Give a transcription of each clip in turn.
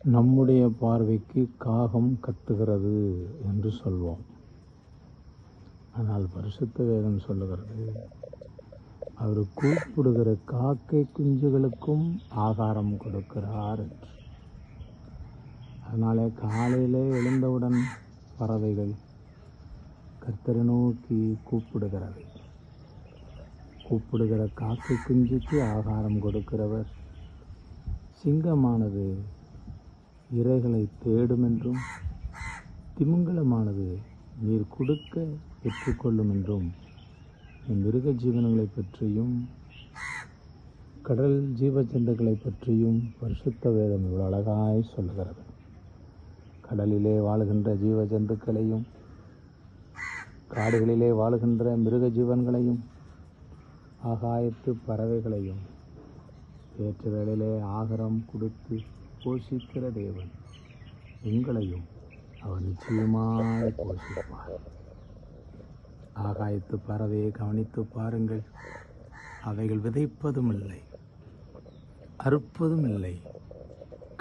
நம்முடைய பார்வைக்கு காகம் கத்துகிறது என்று சொல்வோம். ஆனால் பரிசுத்த வேதம் சொல்லுகிறது, அவர் கூப்பிடுகிற காக்கை குஞ்சுகளுக்கும் ஆகாரம் கொடுக்கிறார் என்று. அதனாலே காலையிலே எழுந்தவுடன் பறவைகள் கர்த்தரை நோக்கி கூப்பிடுகிறது. கூப்பிடுகிற காக்கை குஞ்சுக்கு ஆகாரம் கொடுக்கிறவர். சிங்கமானது இரைகளை தேடும் என்றும் திமிங்கலமானது நீர் கொடுக்க பெற்றுக்கொள்ளும் என்றும் மிருக ஜீவனங்களை பற்றியும் கடல் ஜீவ ஜந்துக்களை பற்றியும் பரிசுத்த வேதம் இவ்வளவு அழகாய் சொல்லுகிறது. கடலிலே வாழுகின்ற ஜீவ ஜந்துக்களையும் காடுகளிலே வாழுகின்ற மிருக ஜீவன்களையும் ஆகாயத்து பறவைகளையும் ஏற்ற வேளையிலே ஆகாரம் கொடுத்து போஷிக்கிற தேவன் உங்களையும் அவர் நிச்சயமாக போஷிப்பார். ஆகாயத்து பறவையை கவனித்து பாருங்கள். அவைகள் விதைப்பதும் இல்லை, அறுப்பதும் இல்லை,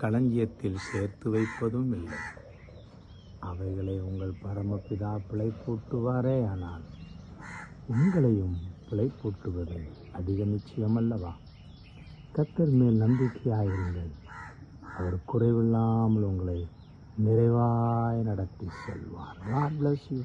களஞ்சியத்தில் சேர்த்து வைப்பதும் இல்லை. அவைகளை உங்கள் பரமபிதா பிழைப்பூட்டுவாரே, ஆனால் உங்களையும் பிழைப்பூட்டுவது அதிக நிச்சயமல்லவா? கர்த்தர் மேல் நம்பிக்கையாயிருங்கள். அவர் குறைவில்லாமல் உங்களை நிறைவாய் நடத்தி செல்வார். God bless you.